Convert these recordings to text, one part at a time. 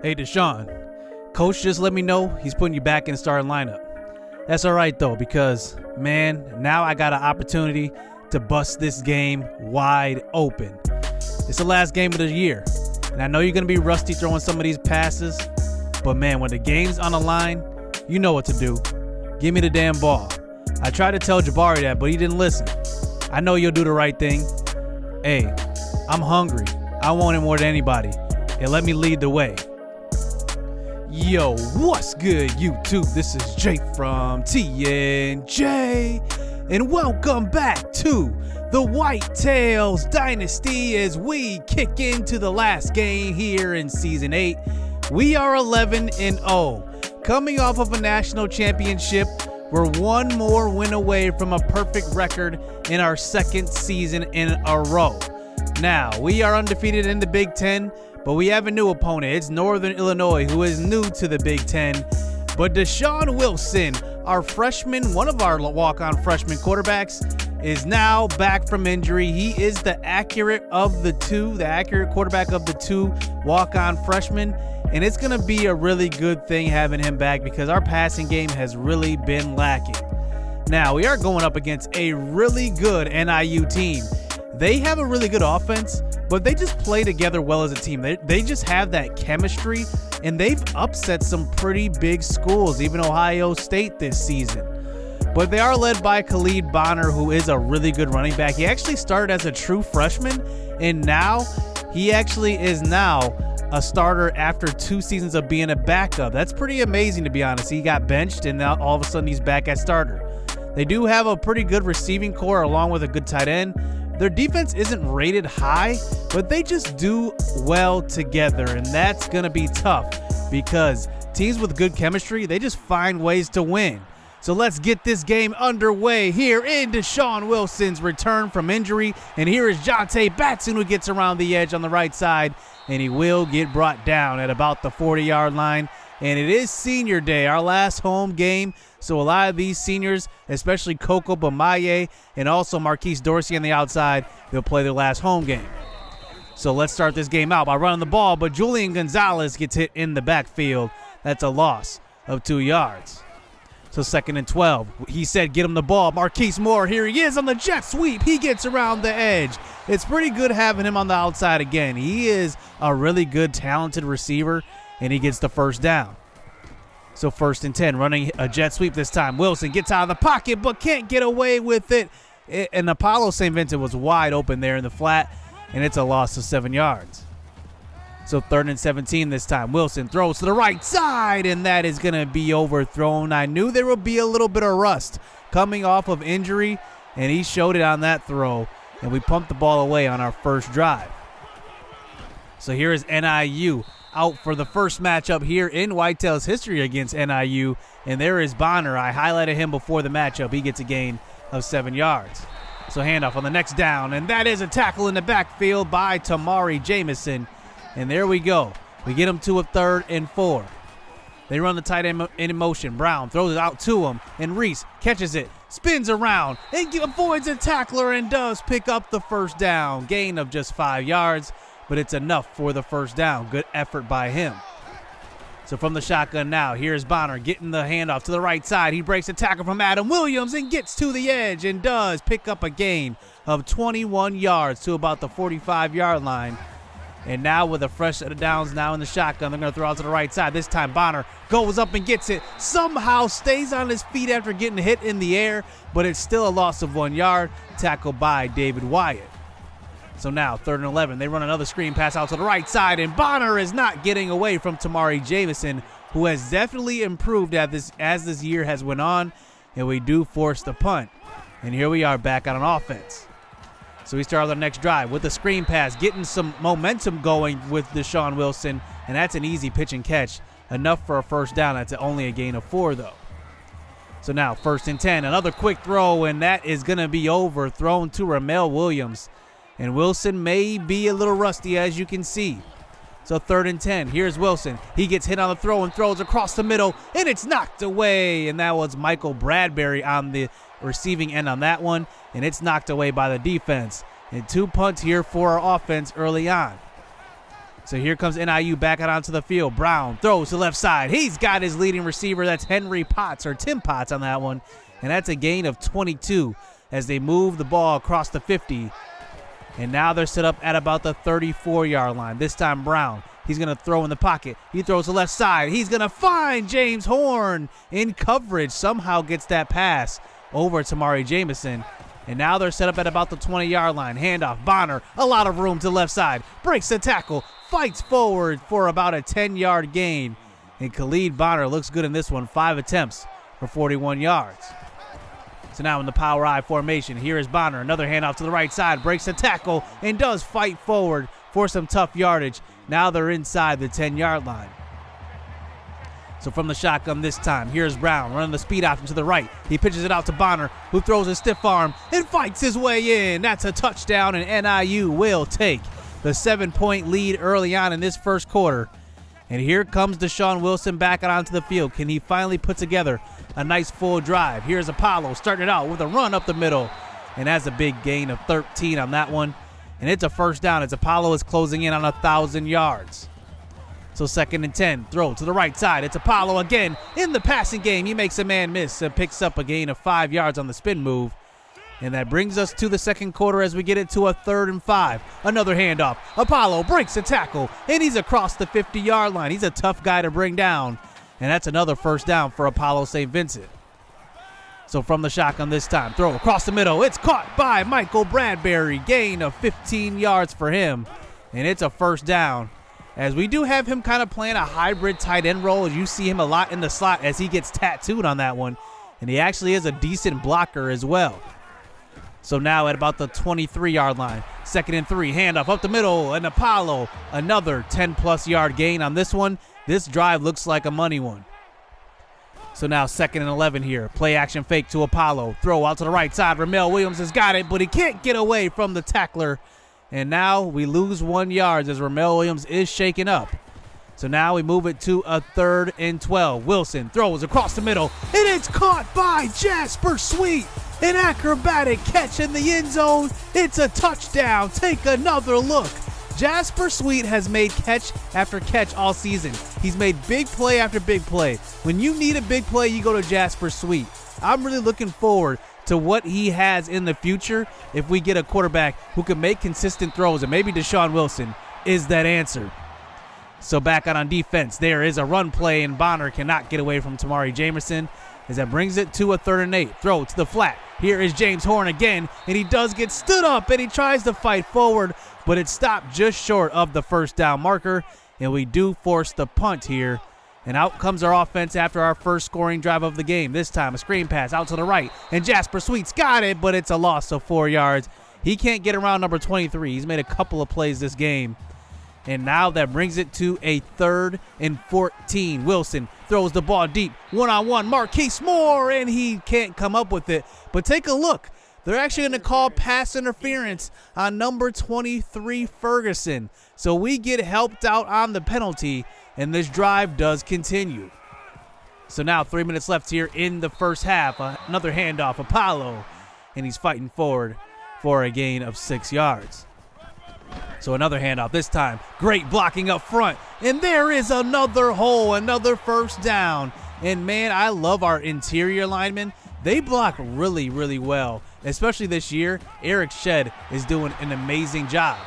Hey, Deshawn, coach just let me know he's putting you back in the starting lineup. That's all right, though, because, man, now I got an opportunity to bust this game wide open. It's the last game of the year, and I know you're going to be rusty throwing some of these passes, but, man, when the game's on the line, you know what to do. Give me the damn ball. I tried to tell Jabari that, but he didn't listen. I know you'll do the right thing. Hey, I'm hungry. I want it more than anybody, and let me lead the way. Yo, what's good, YouTube? This is Jay from TNJ, and welcome back to the Whitetails Dynasty as we kick into the last game here in Season 8. We are 11-0, coming off of a national championship. We're one more win away from a perfect record in our second season in a row. Now, we are undefeated in the Big Ten, but we have a new opponent. It's Northern Illinois, who is new to the Big Ten. But Deshawn Wilson, our freshman, one of our walk-on freshman quarterbacks, is now back from injury. He is the accurate quarterback of the two walk-on freshmen. And it's going to be a really good thing having him back because our passing game has really been lacking. Now, we are going up against a really good NIU team. They have a really good offense, but they just play together well as a team. They just have that chemistry, and they've upset some pretty big schools, even Ohio State this season. But they are led by Khalid Bonner, who is a really good running back. He actually started as a true freshman, and now he actually is now a starter after 2 seasons of being a backup. That's pretty amazing, to be honest. He got benched, and now all of a sudden he's back at starter. They do have a pretty good receiving core along with a good tight end. Their defense isn't rated high, but they just do well together, and that's going to be tough because teams with good chemistry, they just find ways to win. So let's get this game underway here in Deshawn Wilson's return from injury, and here is Jonte Batson, who gets around the edge on the right side, and he will get brought down at about the 40-yard line. And it is senior day, our last home game. So a lot of these seniors, especially Coco Bamaye and also Marquise Dorsey on the outside, they'll play their last home game. So let's start this game out by running the ball, but Julian Gonzalez gets hit in the backfield. That's a loss of 2 yards. So 2nd and 12. He said get him the ball. Marquise Moore, here he is on the jet sweep. He gets around the edge. It's pretty good having him on the outside again. He is a really good, talented receiver, and he gets the first down. So 1st and 10, running a jet sweep this time. Wilson gets out of the pocket but can't get away with it. And Apollo St. Vincent was wide open there in the flat, and it's a loss of 7 yards. So 3rd and 17 this time. Wilson throws to the right side, and that is going to be overthrown. I knew there would be a little bit of rust coming off of injury, and he showed it on that throw, and we pumped the ball away on our first drive. So here is NIU out for the first matchup here in Whitetails history against NIU, and there is Bonner. I highlighted him before the matchup. He gets a gain of 7 yards. So handoff on the next down, and that is a tackle in the backfield by Tamari Jamison. And there we go. We get him to a 3rd and 4. They run the tight end in motion. Brown throws it out to him, and Reese catches it, spins around, and avoids a tackler and does pick up the first down. Gain of just 5 yards, but it's enough for the first down. Good effort by him. So from the shotgun now, here's Bonner getting the handoff to the right side. He breaks a tackle from Adam Williams and gets to the edge and does pick up a gain of 21 yards to about the 45-yard line. And now with a fresh set of downs now in the shotgun, they're going to throw out to the right side. This time Bonner goes up and gets it. Somehow stays on his feet after getting hit in the air, but it's still a loss of 1 yard, tackled by David Wyatt. So now 3rd and 11. They run another screen pass out to the right side, and Bonner is not getting away from Tamari Jamison, who has definitely improved as this year has went on, and we do force the punt. And here we are back on offense. So we start on the next drive with the screen pass, getting some momentum going with Deshawn Wilson, and that's an easy pitch and catch. Enough for a first down. That's only a gain of 4, though. So now 1st and 10, another quick throw, and that is going to be overthrown to Ramel Williams. And Wilson may be a little rusty, as you can see. So 3rd and 10, here's Wilson. He gets hit on the throw and throws across the middle, and it's knocked away. And that was Michael Bradbury on the receiving end on that one, and it's knocked away by the defense. And 2 punts here for our offense early on. So here comes NIU back out onto the field. Brown throws to left side. He's got his leading receiver. That's Henry Potts, or Tim Potts on that one. And that's a gain of 22 as they move the ball across the 50. And now they're set up at about the 34-yard line. This time Brown, he's going to throw in the pocket. He throws to left side. He's going to find James Horn in coverage. Somehow gets that pass over to Tamari Jamison. And now they're set up at about the 20-yard line. Handoff, Bonner, a lot of room to left side. Breaks the tackle, fights forward for about a 10-yard gain. And Khalid Bonner looks good in this one. 5 attempts for 41 yards. So now in the power I formation, here is Bonner. Another handoff to the right side. Breaks the tackle and does fight forward for some tough yardage. Now they're inside the 10-yard line. So from the shotgun this time, here's Brown running the speed option to the right. He pitches it out to Bonner, who throws a stiff arm and fights his way in. That's a touchdown, and NIU will take the 7-point lead early on in this first quarter. And here comes Deshawn Wilson back out onto the field. Can he finally put together a nice full drive? Here's Apollo starting it out with a run up the middle. And that's a big gain of 13 on that one. And it's a first down as Apollo is closing in on 1,000 yards. So 2nd and 10, throw to the right side. It's Apollo again in the passing game. He makes a man miss and picks up a gain of 5 yards on the spin move. And that brings us to the second quarter as we get it to a 3rd and 5. Another handoff. Apollo breaks a tackle, and he's across the 50-yard line. He's a tough guy to bring down. And that's another first down for Apollo St. Vincent. So from the shotgun this time, throw across the middle. It's caught by Michael Bradbury. Gain of 15 yards for him. And it's a first down. As we do have him kind of playing a hybrid tight end role, as you see him a lot in the slot as he gets tattooed on that one. And he actually is a decent blocker as well. So now at about the 23-yard line, 2nd and 3, handoff up the middle, and Apollo, another 10-plus yard gain on this one. This drive looks like a money one. So now 2nd and 11 here, play action fake to Apollo, throw out to the right side. Ramel Williams has got it, but he can't get away from the tackler. And now we lose 1 yard as Ramel Williams is shaken up. So now we move it to a 3rd and 12. Wilson throws across the middle, and it's caught by Jasper Sweet. An acrobatic catch in the end zone. It's a touchdown. Take another look. Jasper Sweet has made catch after catch all season. He's made big play after big play. When you need a big play, you go to Jasper Sweet. I'm really looking forward to what he has in the future if we get a quarterback who can make consistent throws, and maybe Deshawn Wilson is that answer. So back out on defense, there is a run play, and Bonner cannot get away from Tamari Jamison as that brings it to a 3rd and 8. Throw to the flat. Here is James Horn again, and he does get stood up, and he tries to fight forward, but it's stopped just short of the first down marker, and we do force the punt here. And out comes our offense after our first scoring drive of the game. This time a screen pass out to the right, and Jasper Sweet's got it, but it's a loss of 4 yards. He can't get around number 23. He's made a couple of plays this game. And now that brings it to a 3rd and 14. Wilson throws the ball deep. One-on-one, Marquise Moore, and he can't come up with it. But take a look. They're actually going to call pass interference on number 23, Ferguson. So we get helped out on the penalty, and this drive does continue. So now 3 minutes left here in the first half. Another handoff, Apollo, and he's fighting forward for a gain of 6 yards. So another handoff this time. Great blocking up front. And there is another hole, another first down. And man, I love our interior linemen. They block really, really well. Especially this year, Eric Shedd is doing an amazing job.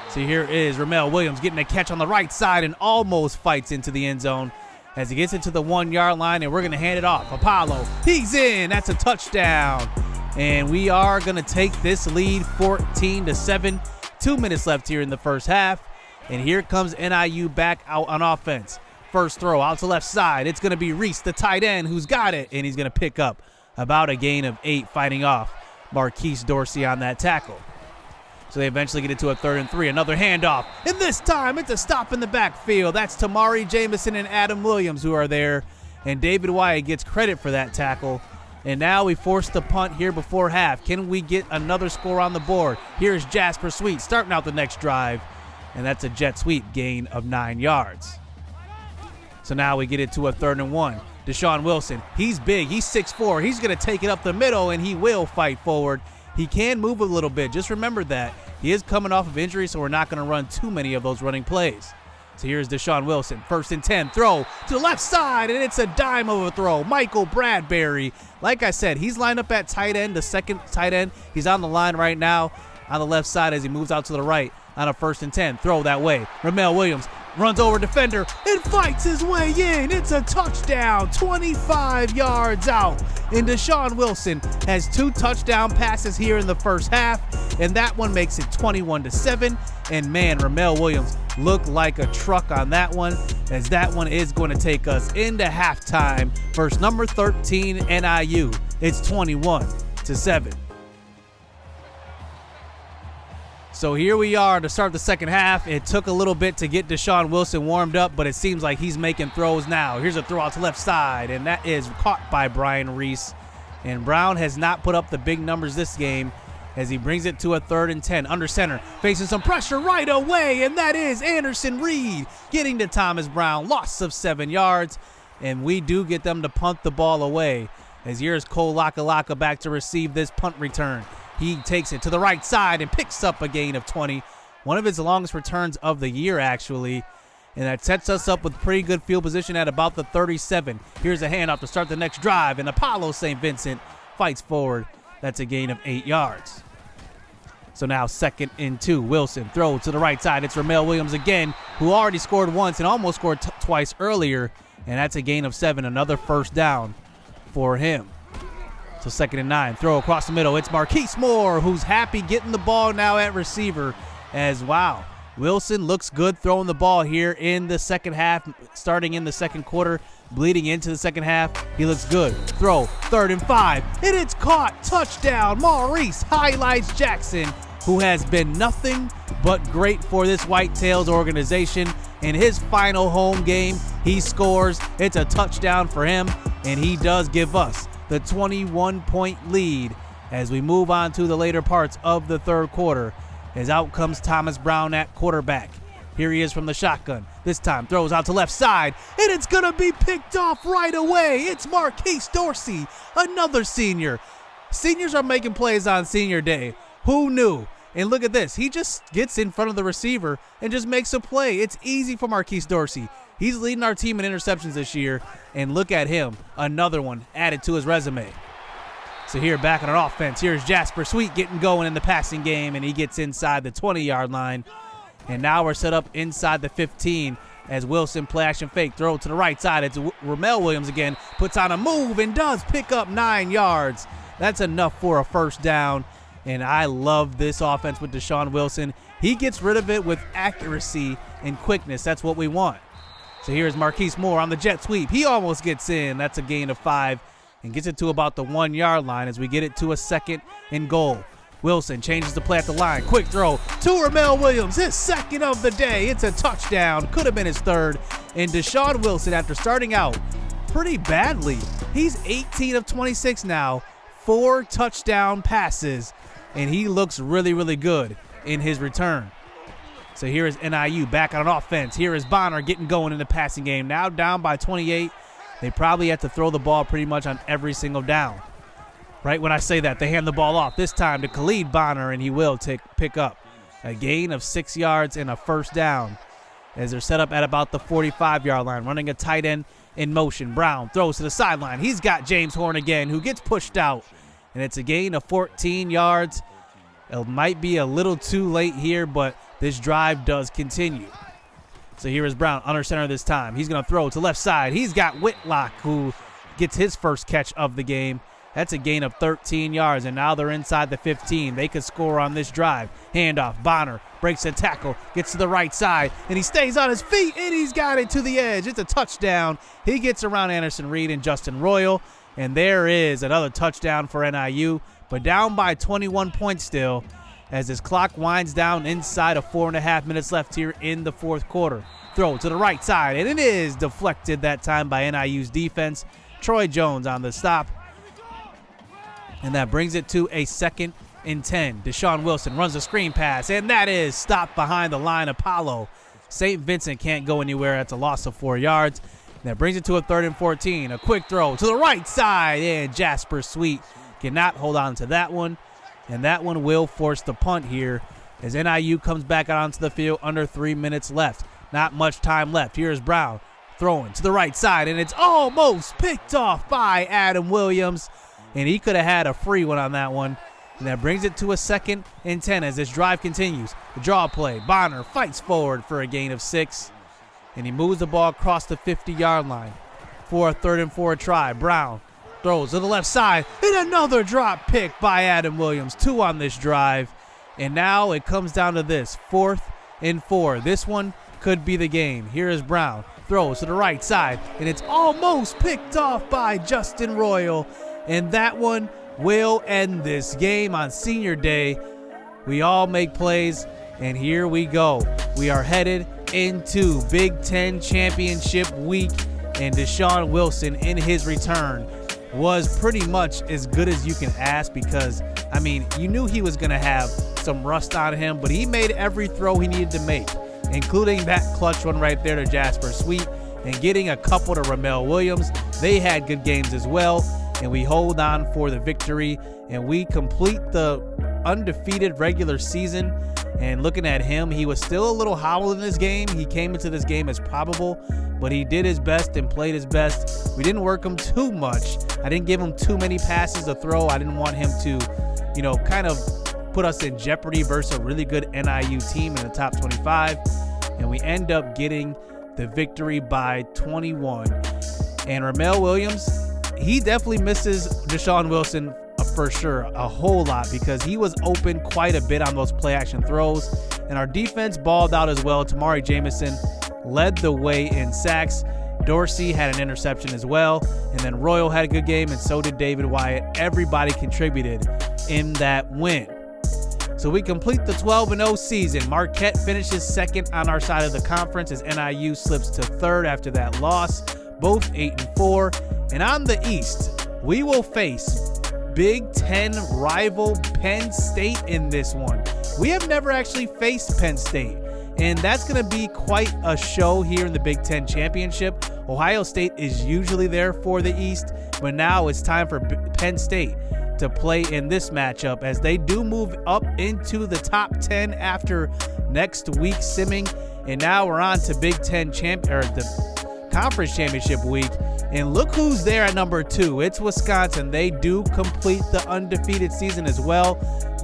So here is Ramel Williams getting a catch on the right side and almost fights into the end zone as he gets into the 1 yard line, and we're going to hand it off. Apollo, he's in. That's a touchdown. And we are going to take this lead 14-7. 2 minutes left here in the first half. And here comes NIU back out on offense. First throw out to left side. It's going to be Reese, the tight end, who's got it. And he's going to pick up about a gain of 8, fighting off Marquise Dorsey on that tackle. So they eventually get it to a 3rd and 3. Another handoff. And this time it's a stop in the backfield. That's Tamari Jamison and Adam Williams who are there. And David Wyatt gets credit for that tackle. And now we force the punt here before half. Can we get another score on the board? Here's Jasper Sweet starting out the next drive. And that's a jet sweep gain of 9 yards. So now we get it to a 3rd and 1. Deshawn Wilson, he's big. He's 6'4". He's going to take it up the middle, and he will fight forward. He can move a little bit. Just remember that. He is coming off of injury, so we're not going to run too many of those running plays. So here's Deshawn Wilson, 1st and 10, throw to the left side, and it's a dime of a throw. Michael Bradbury, like I said, he's lined up at tight end, the second tight end. He's on the line right now on the left side as he moves out to the right on a 1st and 10. Throw that way. Ramel Williams runs over defender and fights his way in. It's a touchdown, 25 yards out. And Deshawn Wilson has 2 touchdown passes here in the first half, and that one makes it 21-7. And man, Ramel Williams looked like a truck on that one, as that one is going to take us into halftime versus number 13 NIU. It's 21-7. So here we are to start the second half. It took a little bit to get Deshawn Wilson warmed up, but it seems like he's making throws now. Here's a throw out to left side, and that is caught by Brian Reese. And Brown has not put up the big numbers this game as he brings it to a 3rd and 10. Under center, facing some pressure right away, and that is Anderson Reed getting to Thomas Brown. Loss of 7 yards, and we do get them to punt the ball away. As here's Cole Lakalaka back to receive this punt return. He takes it to the right side and picks up a gain of 20. One of his longest returns of the year, actually. And that sets us up with pretty good field position at about the 37. Here's a handoff to start the next drive, and Apollo St. Vincent fights forward. That's a gain of 8 yards. So now 2nd and 2. Wilson throw to the right side. It's Ramel Williams again, who already scored once and almost scored twice earlier. And that's a gain of 7, another 1st down for him. So 2nd and 9, throw across the middle. It's Marquise Moore, who's happy getting the ball now at receiver. As wow, Wilson looks good throwing the ball here in the second half, starting in the second quarter, bleeding into the second half. He looks good. Throw, 3rd and 5, and it's caught. Touchdown, Maurice Highlights Jackson, who has been nothing but great for this Whitetails organization. In his final home game, he scores. It's a touchdown for him, and he does give us the 21-point lead as we move on to the later parts of the third quarter. As out comes Thomas Brown at quarterback. Here he is from the shotgun. This time throws out to left side, and it's going to be picked off right away. It's Marquise Dorsey, another senior. Seniors are making plays on senior day. Who knew? And look at this. He just gets in front of the receiver and just makes a play. It's easy for Marquise Dorsey. He's leading our team in interceptions this year, and look at him. Another one added to his resume. So here back on our offense, here's Jasper Sweet getting going in the passing game, and he gets inside the 20-yard line. And now we're set up inside the 15 as Wilson play action fake, throw to the right side. It's Ramel Williams again, puts on a move and does pick up 9 yards. That's enough for a 1st down. And I love this offense with Deshawn Wilson. He gets rid of it with accuracy and quickness. That's what we want. So here's Marquise Moore on the jet sweep. He almost gets in. That's a gain of 5 and gets it to about the 1-yard line as we get it to a 2nd and goal. Wilson changes the play at the line. Quick throw to Ramel Williams, his 2nd of the day. It's a touchdown. Could have been his 3rd. And Deshawn Wilson, after starting out pretty badly, he's 18 of 26 now, 4 touchdown passes, and he looks really, really good in his return. So here is NIU back on offense. Here is Bonner getting going in the passing game. Now down by 28. They probably have to throw the ball pretty much on every single down. Right when I say that, they hand the ball off this time to Khalid Bonner, and he will pick up a gain of 6 yards and a 1st down as they're set up at about the 45-yard line, running a tight end in motion. Brown throws to the sideline. He's got James Horn again, who gets pushed out, and it's a gain of 14 yards. It might be a little too late here, but this drive does continue. So here is Brown under center this time. He's going to throw to left side. He's got Whitlock, who gets his first catch of the game. That's a gain of 13 yards, and now they're inside the 15. They could score on this drive. Handoff. Bonner breaks a tackle, gets to the right side, and he stays on his feet, and he's got it to the edge. It's a touchdown. He gets around Anderson Reed and Justin Royal, and there is another touchdown for NIU, but down by 21 points still as this clock winds down inside of 4.5 minutes left here in the fourth quarter. Throw to the right side, and it is deflected that time by NIU's defense. Troy Jones on the stop. And that brings it to a 2nd and 10. Deshawn Wilson runs a screen pass, and that is stopped behind the line. Apollo St. Vincent can't go anywhere. That's a loss of 4 yards. And that brings it to a 3rd and 14. A quick throw to the right side, and Jasper Sweet cannot hold on to that one. And that one will force the punt here as NIU comes back out onto the field under 3 minutes left. Not much time left. Here's Brown throwing to the right side, and it's almost picked off by Adam Williams, and he could have had a free one on that one. And that brings it to a 2nd and 10 as this drive continues. The draw play. Bonner fights forward for a gain of 6, and he moves the ball across the 50-yard line for a 3rd and 4 try. Brown throws to the left side, and another drop pick by Adam Williams. 2 on this drive, and now it comes down to this, 4th and 4. This one could be the game. Here is Brown. Throws to the right side, and it's almost picked off by Justin Royal, and that one will end this game on senior day. We all make plays, and here we go. We are headed into Big Ten Championship week, and Deshawn Wilson in his return was pretty much as good as you can ask because, I mean, you knew he was going to have some rust on him, but he made every throw he needed to make, including that clutch one right there to Jasper Sweet and getting a couple to Ramel Williams. They had good games as well, and we hold on for the victory, and we complete the undefeated regular season. And looking at him, he was still a little hobbled in this game. He came into this game as probable, but he did his best and played his best. We didn't work him too much. I didn't give him too many passes to throw. I didn't want him to, kind of put us in jeopardy versus a really good NIU team in the top 25. And we end up getting the victory by 21. And Ramel Williams, he definitely misses Deshawn Wilson for sure a whole lot because he was open quite a bit on those play action throws, and our defense balled out as well. Tamari Jamison led the way in sacks. Dorsey had an interception as well, and then Royal had a good game, and so did David Wyatt. Everybody contributed in that win. So we complete the 12-0 season. Marquette finishes 2nd on our side of the conference as NIU slips to 3rd after that loss, both 8-4. And on the East, we will face Big Ten rival Penn State in this one. We have never actually faced Penn State, and that's going to be quite a show here in the Big Ten Championship. Ohio State is usually there for the East, but now it's time for Penn State to play in this matchup as they do move up into the top 10 after next week's simming, and now we're on to Big Ten the Conference Championship week. And look who's there at number 2. It's Wisconsin. They do complete the undefeated season as well.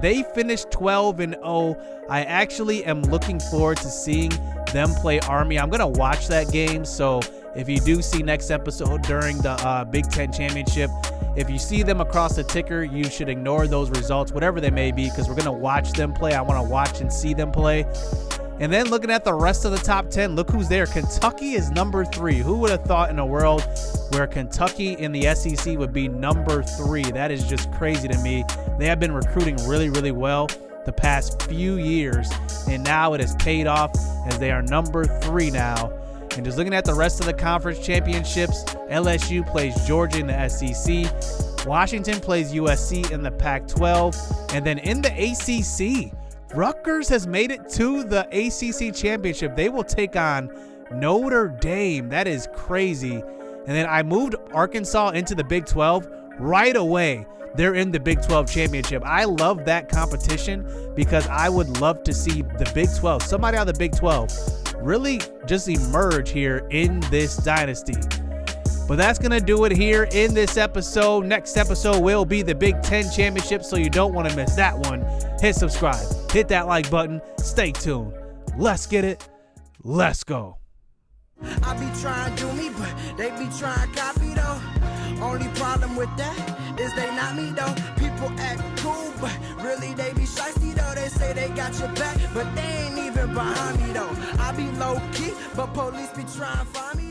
They finished 12-0. I actually am looking forward to seeing them play Army. I'm going to watch that game. So if you do see next episode during the Big Ten Championship, if you see them across the ticker, you should ignore those results, whatever they may be, because we're going to watch them play. I want to watch and see them play. And then looking at the rest of the top 10, look who's there. Kentucky is number 3. Who would have thought in a world where Kentucky in the SEC would be number 3? That is just crazy to me. They have been recruiting really, really well the past few years, and now it has paid off as they are number 3 now. And just looking at the rest of the conference championships, LSU plays Georgia in the SEC. Washington plays USC in the Pac-12. And then in the ACC, Rutgers has made it to the ACC championship. They will take on Notre Dame. That is crazy. And then I moved Arkansas into the Big 12 right away. They're in the Big 12 championship. I love that competition because I would love to see the Big 12, somebody out of the Big 12, really just emerge here in this dynasty. But that's going to do it here in this episode. Next episode will be the Big Ten Championship, so you don't want to miss that one. Hit subscribe. Hit that like button. Stay tuned. Let's get it. Let's go. I be trying to do me, but they be trying to copy though. Only problem with that is they not me though. People act cool, but really they be shiesty though. They say they got your back, but they ain't even behind me though. I be low key, but police be trying to find me.